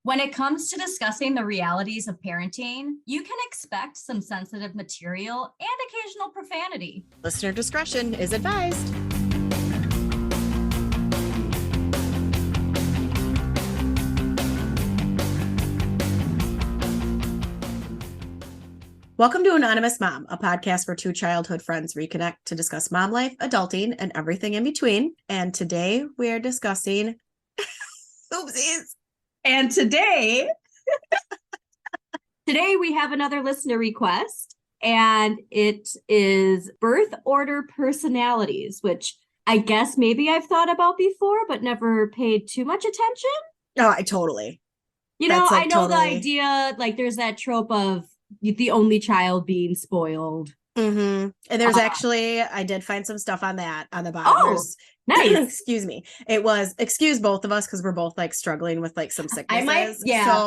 When it comes to discussing the realities of parenting, you can expect some sensitive material and occasional profanity. Listener discretion is advised. Welcome to Anonymous Mom, a podcast where two childhood friends reconnect to discuss mom life, adulting, and everything in between. And today we are discussing oopsies. And today we have another listener request, and it is birth order personalities, which I guess maybe I've thought about before, but never paid too much attention. Oh, I totally. I know the idea, like there's that trope of the only child being spoiled. Mm-hmm. And there's actually, I did find some stuff on that on the bottom. Nice. Excuse me. It was, excuse both of us because we're both like struggling with like some sicknesses. I might,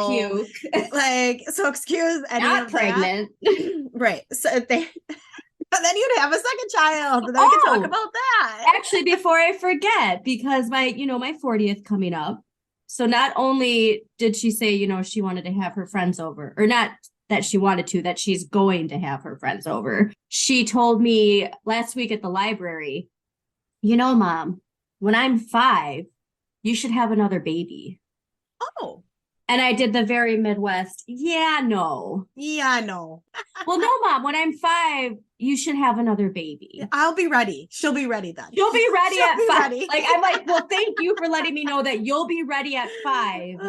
puke. So excuse any Not of pregnant. That. Right. So but then you'd have a second child, and then we can talk about that. Actually, before I forget, because my 40th coming up. So not only did she say, she wanted to have her friends over, or not that she wanted to, that she's going to have her friends over. She told me last week at the library, Mom, when I'm 5, you should have another baby. Oh. And I did the very Midwest. Yeah, no. Yeah, no. Well, no, Mom, when I'm 5, you should have another baby. I'll be ready. She'll be ready then. You'll be ready at 5. Like, I'm like, well, thank you for letting me know that you'll be ready at 5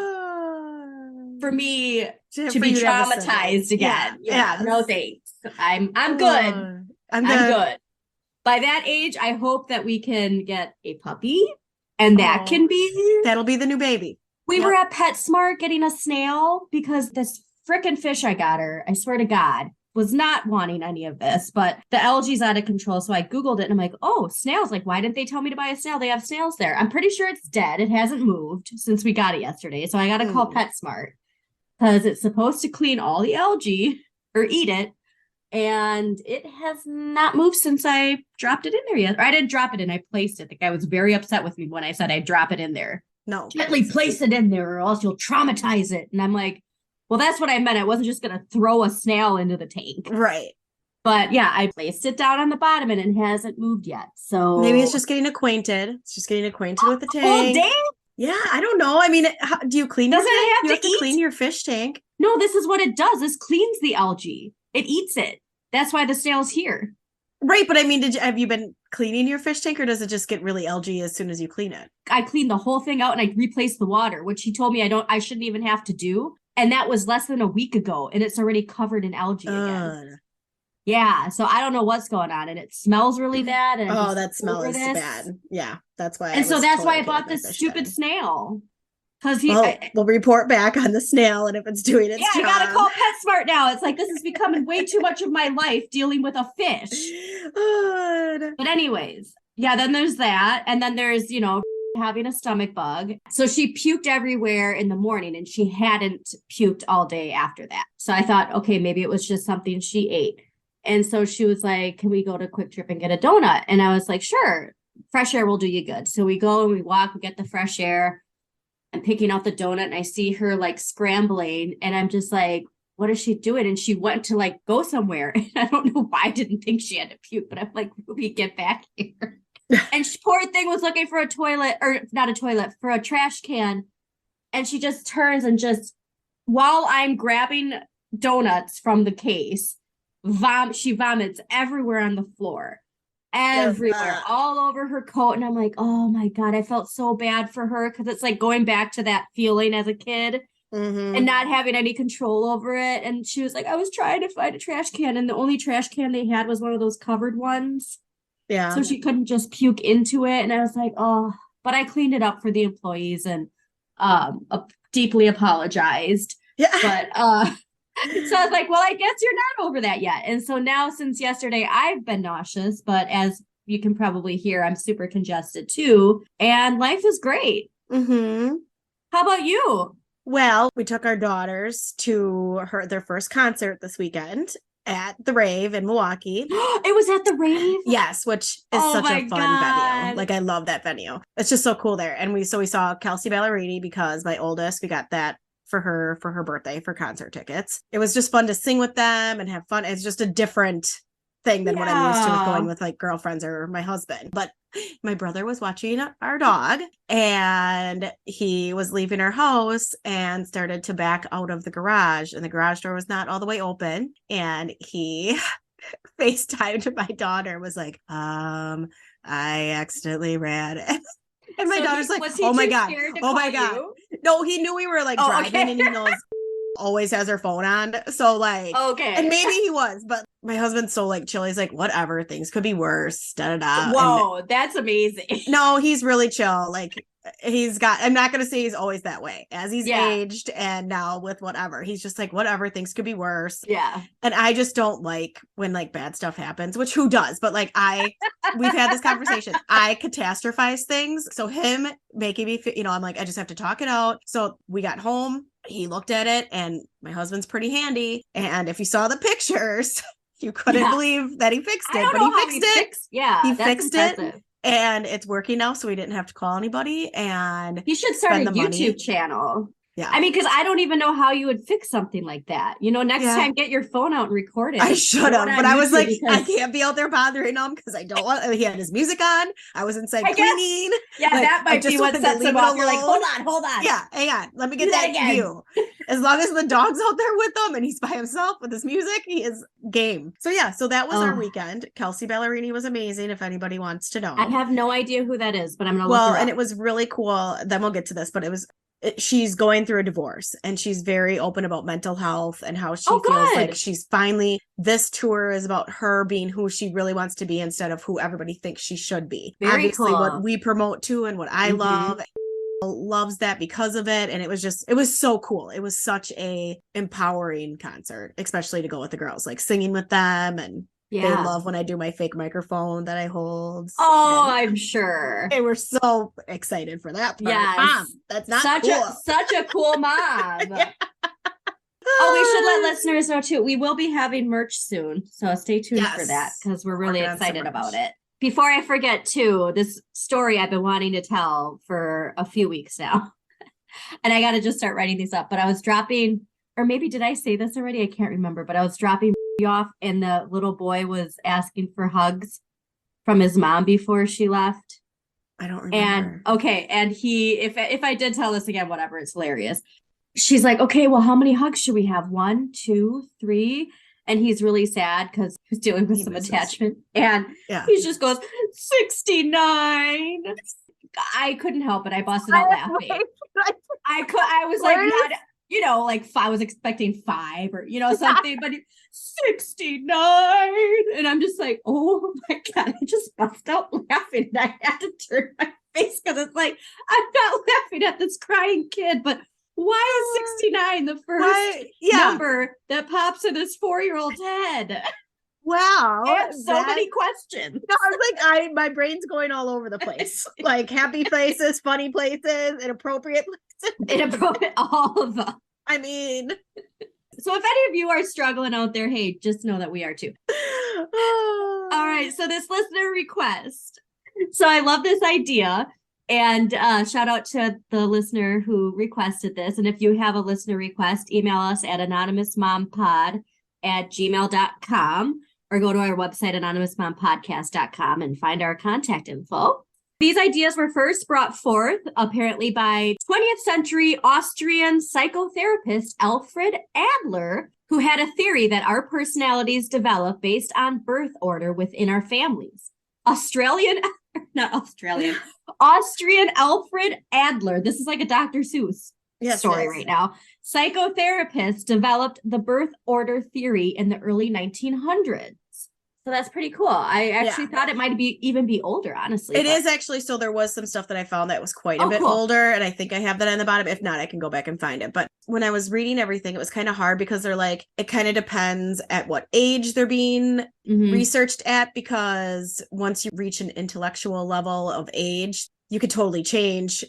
for me to be traumatized again. Yeah. No, thanks. I'm good. I'm good. By that age, I hope that we can get a puppy, and that'll be the new baby. We were at PetSmart getting a snail because this frickin' fish I got her, I swear to God, was not wanting any of this, but the algae's out of control. So I Googled it and I'm like, oh, snails. Like, why didn't they tell me to buy a snail? They have snails there. I'm pretty sure it's dead. It hasn't moved since we got it yesterday. So I got to call PetSmart because it's supposed to clean all the algae or eat it. And it has not moved since I dropped it in there yet. Or I didn't drop it in, I placed it. The guy was very upset with me when I said I'd drop it in there. No. Gently place it in there or else you'll traumatize it. And I'm like, well, that's what I meant. I wasn't just going to throw a snail into the tank. Right. But yeah, I placed it down on the bottom and it hasn't moved yet. So maybe it's just getting acquainted. It's just getting acquainted with the tank. Oh, dang. Yeah, I don't know. I mean, do you clean your tank? You have to clean your fish tank. No, this is what it does. This cleans the algae. It eats it. That's why the snail's here. Right, but I mean, have you been cleaning your fish tank, or does it just get really algae as soon as you clean it? I cleaned the whole thing out and I replaced the water, which he told me I shouldn't even have to do. And that was less than a week ago, and it's already covered in algae again. Yeah, so I don't know what's going on, and it smells really bad. And that smell is bad. Yeah, that's why. And so that's why I bought this stupid snail. Because we'll report back on the snail and if it's doing its job. I gotta call PetSmart now. It's like this is becoming way too much of my life dealing with a fish. But anyways, yeah, then there's that. And then there's, having a stomach bug. So she puked everywhere in the morning and she hadn't puked all day after that. So I thought, okay, maybe it was just something she ate. And so she was like, can we go to Quick Trip and get a donut? And I was like, sure, fresh air will do you good. So we go and we walk, we get the fresh air. I'm picking out the donut and I see her like scrambling and I'm just like, what is she doing? And she went to like go somewhere. And I don't know why I didn't think she had to puke, but I'm like, Ruby, get back here. And she, poor thing, was looking for a toilet, or not a toilet, for a trash can. And she just turns and just, while I'm grabbing donuts from the case, she vomits everywhere on the floor. Everywhere, all over her coat. And I'm like, oh my God, I felt so bad for her because it's like going back to that feeling as a kid and not having any control over it. And she was like, I was trying to find a trash can and the only trash can they had was one of those covered ones. Yeah. So she couldn't just puke into it. And I was like, oh, but I cleaned it up for the employees and deeply apologized. Yeah. But so I was like, well, I guess you're not over that yet. And so now since yesterday, I've been nauseous, but as you can probably hear, I'm super congested too. And life is great. Mm-hmm. How about you? Well, we took our daughters to their first concert this weekend at the Rave in Milwaukee. It was at the Rave? Yes, which is such a fun venue. Like, I love that venue. It's just so cool there. And we saw Kelsey Ballerini because my oldest, we got that for her birthday for concert tickets. It was just fun to sing with them and have fun. It's just a different thing than what I'm used to with going with like girlfriends or my husband. But my brother was watching our dog and he was leaving our house and started to back out of the garage, and the garage door was not all the way open, and he FaceTimed my daughter, was like, I accidentally ran. And my daughter's like, oh my God. Oh my God. No, he knew we were like driving, and he knows always has her phone on. So like, okay. And maybe he was, but my husband's so like chill. He's like, whatever, things could be worse. Da da da. Whoa, that's amazing. No, he's really chill. Like I'm not going to say he's always that way as he's aged, and now with whatever, he's just like, whatever, things could be worse. Yeah. And I just don't like when like bad stuff happens, which who does? But like we've had this conversation. I catastrophize things. So him making me, I'm like, I just have to talk it out. So we got home. He looked at it, and my husband's pretty handy. And if you saw the pictures, you couldn't believe that he fixed it, but he fixed it. He fixed it. And it's working now, so we didn't have to call anybody. And you should start a YouTube channel. Yeah. I mean, because I don't even know how you would fix something like that. Next time, get your phone out and record it. I should have, but I was like, I can't be out there bothering him because I don't want. He had his music on. I was inside cleaning. Yeah, like, that might be what sets him off. You're like, hold on. Yeah, hang on. Let me get that view. As long as the dog's out there with him and he's by himself with his music, he is game. So yeah, so that was our weekend. Kelsey Ballerini was amazing. If anybody wants to know, I have no idea who that is, but I'm gonna look her up. And it was really cool. Then we'll get to this, but she's going through a divorce, and she's very open about mental health and how she feels like she's finally, this tour is about her being who she really wants to be instead of who everybody thinks she should be. Obviously what we promote too, and what I love, loves that because of it. And it was so cool. It was such a empowering concert, especially to go with the girls, like singing with them. And they love when I do my fake microphone that I hold. Oh, I'm sure. They were so excited for that part. Yes. Mom, that's not such a cool mom. Yeah. Oh, we should let listeners know too. We will be having merch soon. So stay tuned for that, because we're really excited about it. Before I forget too, this story I've been wanting to tell for a few weeks now. And I got to just start writing these up. But I was dropping, or maybe did I say this already? I can't remember. But I was dropping off, and the little boy was asking for hugs from his mom before she left. I don't remember. And he, if I did tell this again, whatever, it's hilarious. She's like, okay, well, how many hugs should we have? 1, 2, 3. And he's really sad because he's dealing with some attachment. And he just goes, 69. I couldn't help it. I busted out laughing. I was like, like I was expecting 5 or, something, but 69. And I'm just like, oh my God, I just bust out laughing. And I had to turn my face because it's like, I'm not laughing at this crying kid, but why is 69 the first number that pops in this 4-year-old's head? Wow. I have so many questions. No, I was like, my brain's going all over the place. Like happy places, funny places, inappropriate places. All of them. I mean. So if any of you are struggling out there, hey, just know that we are too. All right. So this listener request. So I love this idea. And shout out to the listener who requested this. And if you have a listener request, email us at anonymousmompod@gmail.com or go to our website, anonymousmompodcast.com, and find our contact info. These ideas were first brought forth apparently by 20th century Austrian psychotherapist Alfred Adler, who had a theory that our personalities develop based on birth order within our families. Austrian Alfred Adler. This is like a Dr. Seuss story right now. Psychotherapists developed the birth order theory in the early 1900s. So that's pretty cool. I actually thought it might even be older, honestly. It is actually. So there was some stuff that I found that was quite a bit older. And I think I have that on the bottom. If not, I can go back and find it. But when I was reading everything, it was kind of hard because they're like, it kind of depends at what age they're being researched at. Because once you reach an intellectual level of age, you could totally change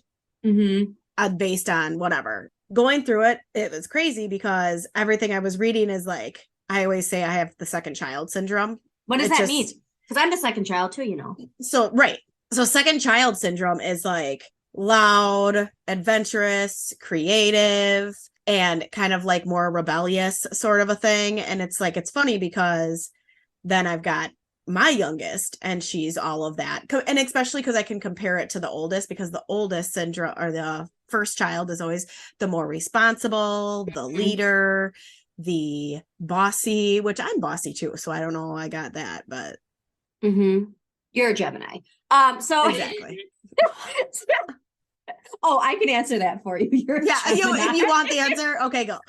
based on whatever. Going through it, it was crazy because everything I was reading is like, I always say I have the second child syndrome. What does that mean? Because I'm the second child too, So, right. So second child syndrome is like loud, adventurous, creative, and kind of like more rebellious sort of a thing. And it's like, it's funny because then I've got my youngest and she's all of that. And especially because I can compare it to the oldest, because the oldest syndrome, or the first child, is always the more responsible, the leader, the bossy, which I'm bossy too. So I don't know, I got that, but. You're a Gemini. So exactly. Oh, I can answer that for you. If you want the answer, okay, go.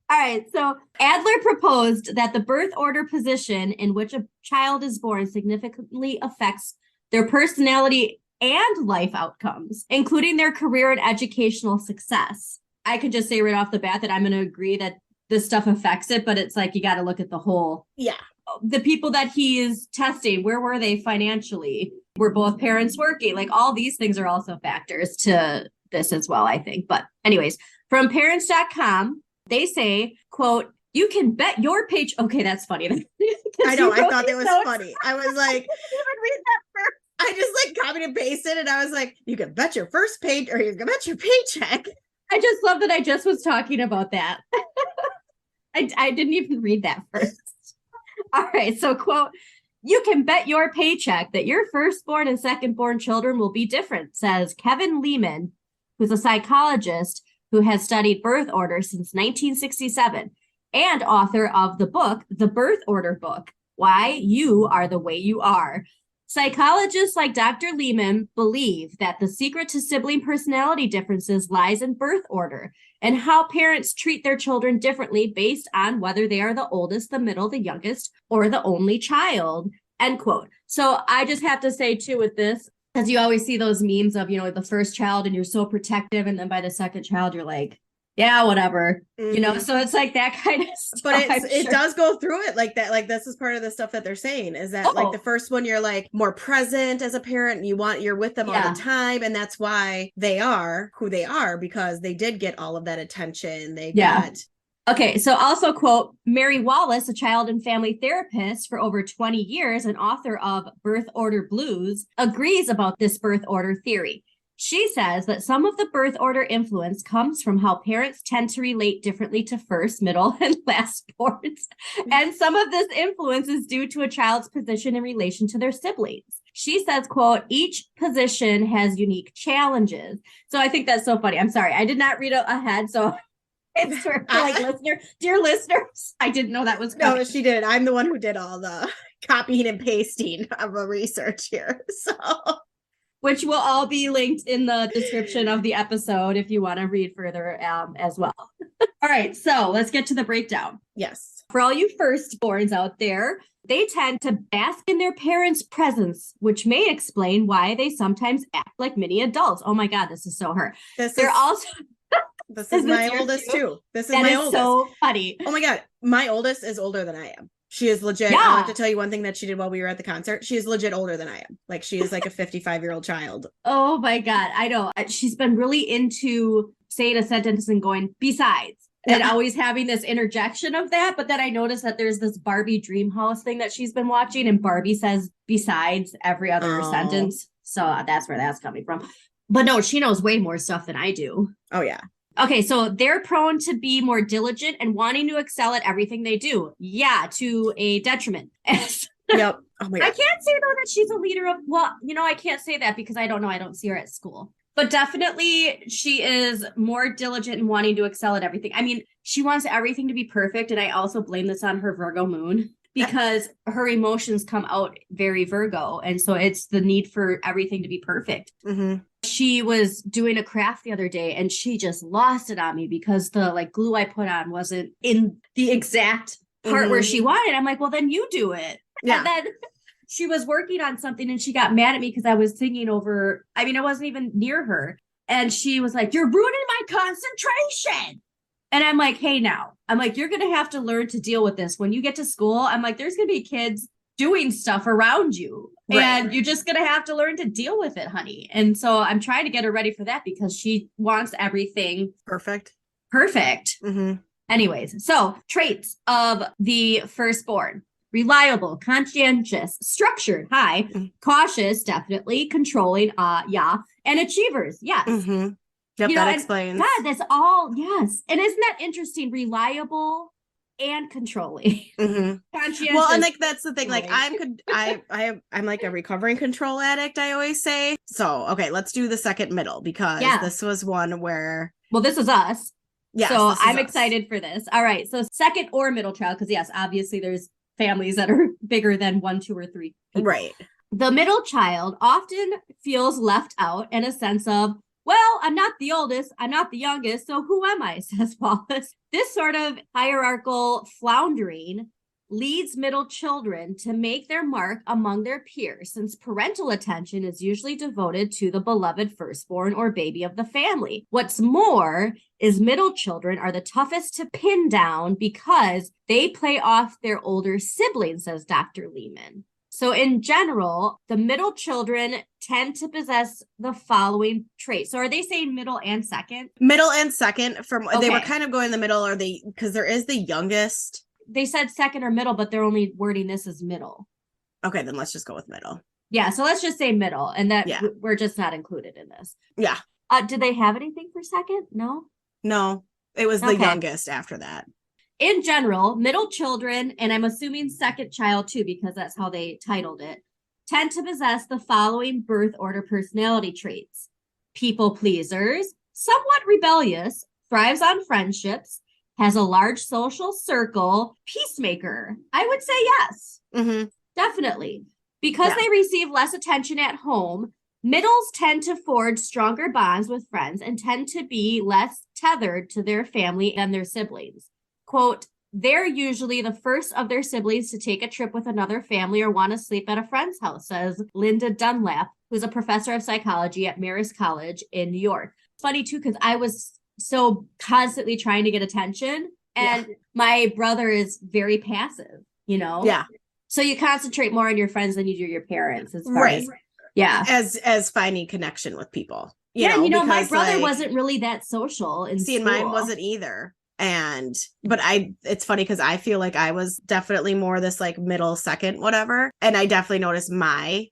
All right. So Adler proposed that the birth order position in which a child is born significantly affects their personality and life outcomes, including their career and educational success. I could just say right off the bat that I'm going to agree that this stuff affects it, but it's like, you got to look at the whole. Yeah. The people that he is testing, where were they financially? Were both parents working? Like, all these things are also factors to this as well, I think. But anyways, from parents.com, they say, quote, "You can bet your page." Okay, that's funny. I know. I thought it was funny. I was like, read that first. I just like copied and pasted, and I was like, "You can bet your first page, or you can bet your paycheck." I just love that I just was talking about that. I didn't even read that first. All right. So, quote, "You can bet your paycheck that your firstborn and secondborn children will be different," says Kevin Lehman, who's a psychologist who has studied birth orders since 1967 and author of the book, The Birth Order Book, Why You Are the Way You Are. Psychologists like Dr. Lehman believe that the secret to sibling personality differences lies in birth order and how parents treat their children differently based on whether they are the oldest, the middle, the youngest, or the only child, end quote. So I just have to say too with this, because you always see those memes of, the first child and you're so protective. And then by the second child, you're like, yeah, whatever, so it's like that kind of stuff. But it does go through it like that. Like, this is part of the stuff that they're saying is that like the first one, you're like more present as a parent and you're with them all the time. And that's why they are who they are, because they did get all of that attention. They got. Okay, so also, quote, Mary Wallace, a child and family therapist for over 20 years and author of Birth Order Blues, agrees about this birth order theory. She says that some of the birth order influence comes from how parents tend to relate differently to first, middle, and lastborns. And some of this influence is due to a child's position in relation to their siblings. She says, quote, "Each position has unique challenges." So I think that's so funny. I'm sorry, I did not read ahead, so it's for dear listeners, I didn't know that was coming. No, she did. I'm the one who did all the copying and pasting of the research here. So, which will all be linked in the description of the episode if you want to read further as well. All right, so let's get to the breakdown. Yes. For all you firstborns out there, they tend to bask in their parents' presence, which may explain why they sometimes act like mini adults. Oh my God, this is so her. This is my oldest too. This is my oldest. So funny. Oh my God. My oldest is older than I am. She is legit. I have to tell you one thing that she did while we were at the concert. She is legit older than I am. Like, she is like a 55-year-old child. Oh my God. I know. She's been really into saying a sentence and going, "besides," and always having this interjection of that. But then I noticed that there's this Barbie Dreamhouse thing that she's been watching, and Barbie says "besides" every other sentence. So that's where that's coming from. But no, she knows way more stuff than I do. Oh, yeah. Okay, so they're prone to be more diligent and wanting to excel at everything they do. Yeah, to a detriment. Yep. Oh my God. I can't say, though, that she's a leader of, I can't say that because I don't know. I don't see her at school. But definitely she is more diligent and wanting to excel at everything. I mean, she wants everything to be perfect. And I also blame this on her Virgo moon, because her emotions come out very Virgo. And so it's the need for everything to be perfect. Mm-hmm. She was doing a craft the other day and she just lost it on me because the glue I put on wasn't in the exact part where she wanted. I'm like, well, then you do it. Yeah. And then she was working on something and she got mad at me because I was singing over. I mean, I wasn't even near her. And she was like, "You're ruining my concentration." And I'm like, hey, now, I'm like, you're going to have to learn to deal with this. When you get to school, I'm like, there's going to be kids doing stuff around you. Right. And you're just going to have to learn to deal with it, honey. And so I'm trying to get her ready for that because she wants everything perfect. Mm-hmm. Anyways, so traits of the firstborn: reliable, conscientious, structured, cautious, definitely, controlling, and achievers. Yes. Mm-hmm. Yep, You know, that and explains. God, that's all, yes. And isn't that interesting? Reliable and controlling. Conscientious. Well, and like that's the thing. Like controlling. I'm like a recovering control addict, I always say. So okay, let's do the second middle because this was one where well, this is us. Yes, so I'm us. excited for this. All right. So second or middle child, because yes, obviously there's families that are bigger than 1, 2, or 3 people. Right. The middle child often feels left out in a sense of, well, I'm not the oldest, I'm not the youngest, so who am I, says Wallace. This sort of hierarchical floundering leads middle children to make their mark among their peers, since parental attention is usually devoted to the beloved firstborn or baby of the family. What's more is middle children are the toughest to pin down because they play off their older siblings, says Dr. Lehman. So in general, the middle children tend to possess the following traits. So are they saying middle and second? Middle and second. They were kind of going in the middle, or because there is the youngest. They said second or middle, but they're only wording this as middle. Okay, then let's just go with middle. Yeah, so let's just say middle, and that we're just not included in this. Yeah. Did they have anything for second? No? No, it was the youngest after that. In general, middle children, and I'm assuming second child too, because that's how they titled it, tend to possess the following birth order personality traits. People pleasers, somewhat rebellious, thrives on friendships, has a large social circle, peacemaker. I would say yes. Definitely. Because they receive less attention at home, middles tend to forge stronger bonds with friends and tend to be less tethered to their family than their siblings. Quote, they're usually the first of their siblings to take a trip with another family or want to sleep at a friend's house, says Linda Dunlap, who's a professor of psychology at Marist College in New York. It's funny, too, because I was so constantly trying to get attention, and my brother is very passive, you know? Yeah. So you concentrate more on your friends than you do your parents as far as as finding connection with people. You know, my brother wasn't really that social in school. Mine wasn't either. But it's funny because I feel like I was definitely more this like middle second, whatever. And I definitely noticed my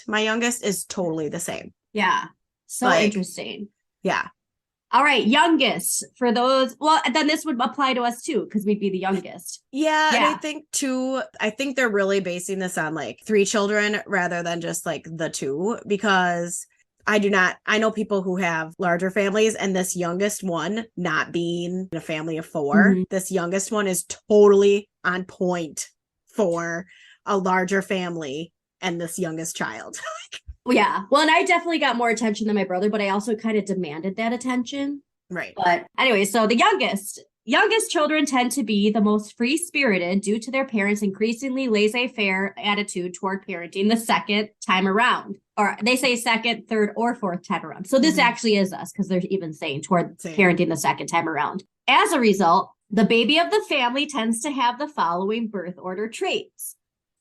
youngest is totally the same. Yeah. So interesting. Yeah. All right. Youngest for those. Well, then this would apply to us too, because we'd be the youngest. Yeah. And I think too, they're really basing this on like 3 children rather than just like the 2, because I know people who have larger families, and this youngest one, not being in a family of 4, this youngest one is totally on point for a larger family and this youngest child. Yeah. Well, and I definitely got more attention than my brother, but I also kind of demanded that attention. Right. But anyway, so the youngest children tend to be the most free-spirited due to their parents' increasingly laissez-faire attitude toward parenting the second time around. Or they say second, third, or fourth time around. So this actually is us, because they're even saying toward parenting the second time around. As a result, the baby of the family tends to have the following birth order traits.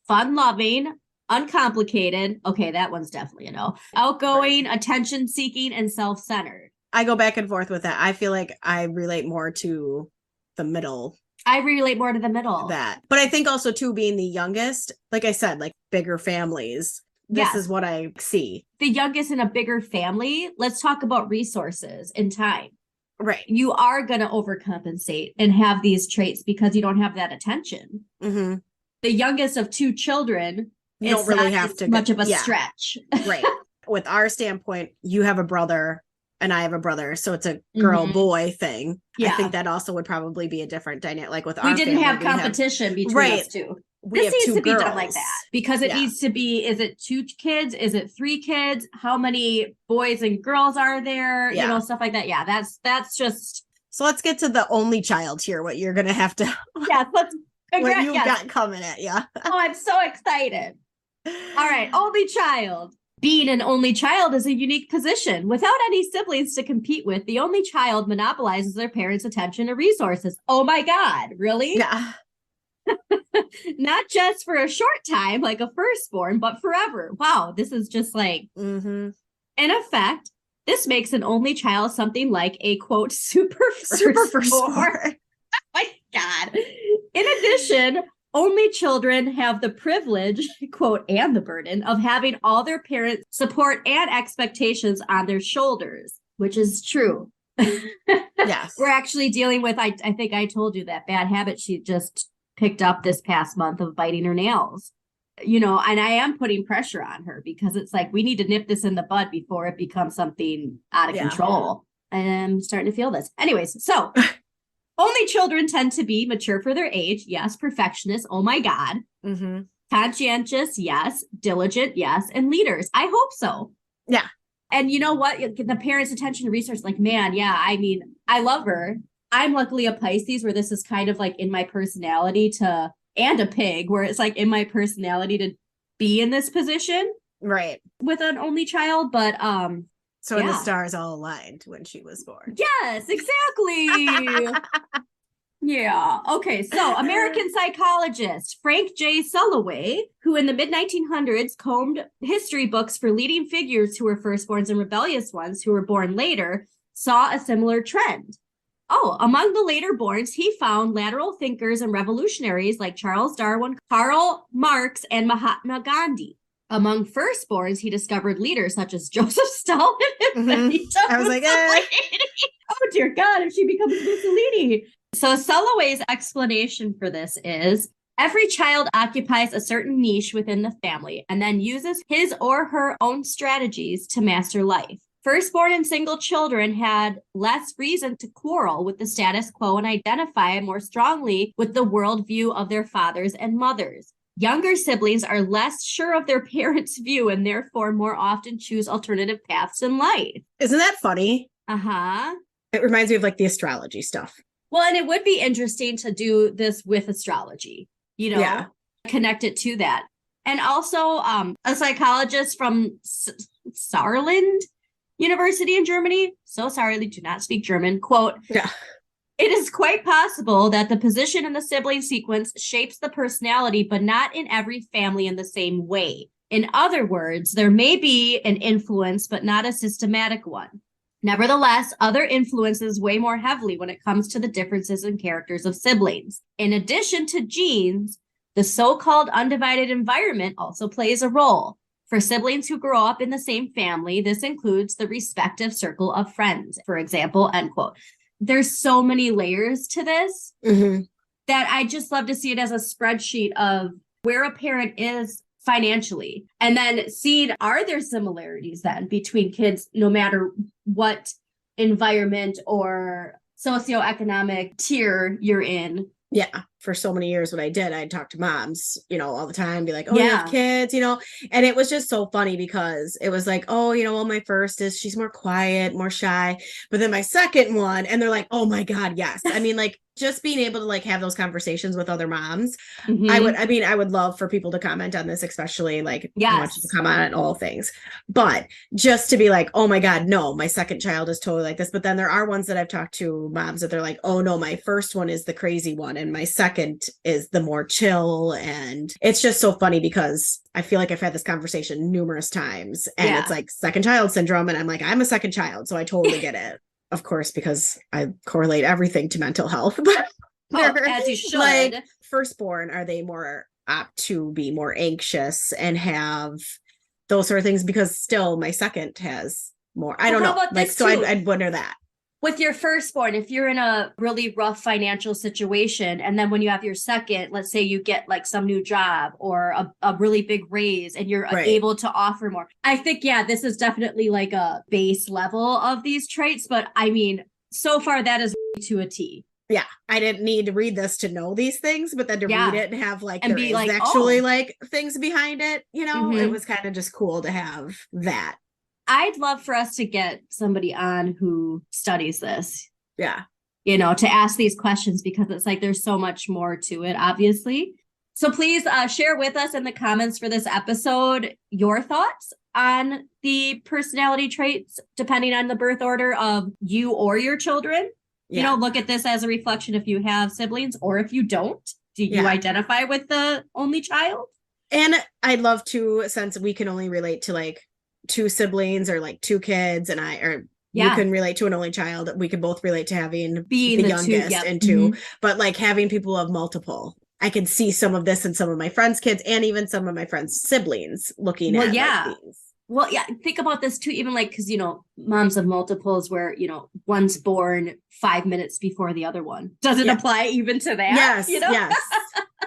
Fun-loving, uncomplicated. Okay, that one's definitely a no. Outgoing, attention-seeking, and self-centered. I go back and forth with that. I feel like I relate more to the middle. I relate more to the middle. But I think also too, being the youngest, like I said, like bigger families. This is what I see. The youngest in a bigger family. Let's talk about resources and time. Right. You are going to overcompensate and have these traits because you don't have that attention. The youngest of 2 children, you don't really have to much of a stretch. Right. With our standpoint, you have a brother and I have a brother, so it's a girl-boy thing. Yeah. I think that also would probably be a different dynamic. Like with our family, have competition between us 2. This needs to be done like that, because it needs to be, is it 2 kids? Is it 3 kids? How many boys and girls are there? You know, stuff like that. Yeah, that's just. So let's get to the only child here, what you're going to have to. What you've got coming at you. Oh, I'm so excited. All right, only child. Being an only child is a unique position. Without any siblings to compete with, the only child monopolizes their parents' attention and resources. Oh my God, really? Yeah. Not just for a short time, like a firstborn, but forever. Wow, this is just like, in effect, this makes an only child something like a, quote, super firstborn. Oh my God. In addition, only children have the privilege, quote, and the burden of having all their parents' support and expectations on their shoulders. which is true. Yes. We're actually dealing with, I think I told you that bad habit she just picked up this past month of biting her nails. And I am putting pressure on her because it's like, we need to nip this in the bud before it becomes something out of control. And I'm starting to feel this. Anyways, so only children tend to be mature for their age. Yes. Perfectionists. Oh my God. Mm-hmm. Conscientious. Yes. Diligent. Yes. And leaders. I hope so. Yeah. And you know what? The parents' attention to research, like, man, yeah, I mean, I love her. I'm luckily a Pisces where this is kind of like in my personality and a pig where it's like in my personality to be in this position. Right. With an only child. But, so when the stars all aligned when she was born. Yes, exactly. Yeah. Okay. So American psychologist Frank J. Sulloway, who in the mid-1900s combed history books for leading figures who were firstborns and rebellious ones who were born later, saw a similar trend. Oh, among the later borns, he found lateral thinkers and revolutionaries like Charles Darwin, Karl Marx, and Mahatma Gandhi. Among firstborns, he discovered leaders such as Joseph Stalin and Benito I was like, oh dear God, if she becomes Mussolini. So Sulloway's explanation for this is every child occupies a certain niche within the family and then uses his or her own strategies to master life. Firstborn and single children had less reason to quarrel with the status quo and identify more strongly with the worldview of their fathers and mothers. Younger siblings are less sure of their parents' view and therefore more often choose alternative paths in life. Isn't that funny? Uh-huh. It reminds me of like the astrology stuff. Well, and it would be interesting to do this with astrology, connect it to that. And also a psychologist from Saarland University in Germany, so sorry, do not speak German, quote, it is quite possible that the position in the sibling sequence shapes the personality, but not in every family in the same way. In other words, there may be an influence, but not a systematic one. Nevertheless, other influences weigh more heavily when it comes to the differences in characters of siblings. In addition to genes, the so-called undivided environment also plays a role. For siblings who grow up in the same family, this includes the respective circle of friends, for example, end quote. There's so many layers to this that I just love to see it as a spreadsheet of where a parent is financially, and then seeing, are there similarities then between kids, no matter what environment or socioeconomic tier you're in? Yeah. For so many years, what I did, I'd talk to moms, all the time, be like, oh, you have kids, and it was just so funny because it was like, oh, well, my first is she's more quiet, more shy. But then my second one, and they're like, oh my God, yes. I mean, like just being able to like have those conversations with other moms. I would love for people to comment on this, especially like I want you to comment on all things, but just to be like, oh my God, no, my second child is totally like this. But then there are ones that I've talked to moms that they're like, oh no, my first one is the crazy one. And my second is the more chill. And it's just so funny because I feel like I've had this conversation numerous times and it's like second child syndrome. And I'm like, I'm a second child, so I totally get it. Of course, because I correlate everything to mental health. But as you should. Like firstborn, are they more apt to be more anxious and have those sort of things? Because still my second has more. I don't know. Like, so I'd wonder that. With your firstborn, if you're in a really rough financial situation, and then when you have your second, let's say you get like some new job or a really big raise and you're able to offer more. I think, this is definitely like a base level of these traits. But I mean, so far that is to a T. Yeah, I didn't need to read this to know these things, but then to read it and have like, and there is like, actually like things behind it, it was kind of just cool to have that. I'd love for us to get somebody on who studies this. Yeah. To ask these questions because it's like there's so much more to it, obviously. So please share with us in the comments for this episode your thoughts on the personality traits, depending on the birth order of you or your children. Yeah. Look at this as a reflection if you have siblings or if you don't. Do you identify with the only child? And I'd love to, since we can only relate to like two siblings or like two kids and you can relate to an only child. We could both relate to having being the youngest and two, but like having people of multiple. I can see some of this in some of my friends' kids and even some of my friends' siblings looking at like these. Well, yeah, think about this too, even like, because, moms of multiples where, one's born 5 minutes before the other one. Does it apply even to that? Yes, yes.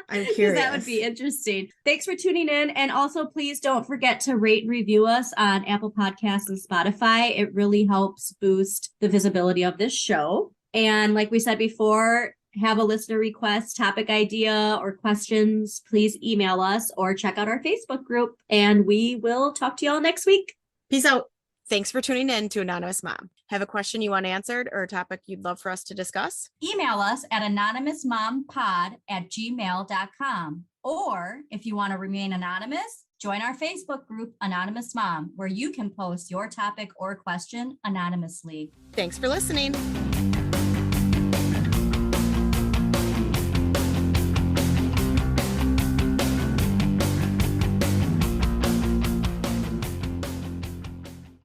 I'm curious. That would be interesting. Thanks for tuning in. And also, please don't forget to rate and review us on Apple Podcasts and Spotify. It really helps boost the visibility of this show. And like we said before, have a listener request, topic idea, or questions, please email us or check out our Facebook group. And we will talk to you all next week. Peace out. Thanks for tuning in to Anonymous Mom. Have a question you want answered or a topic you'd love for us to discuss? Email us at anonymousmompod@gmail.com. Or if you want to remain anonymous, join our Facebook group, Anonymous Mom, where you can post your topic or question anonymously. Thanks for listening.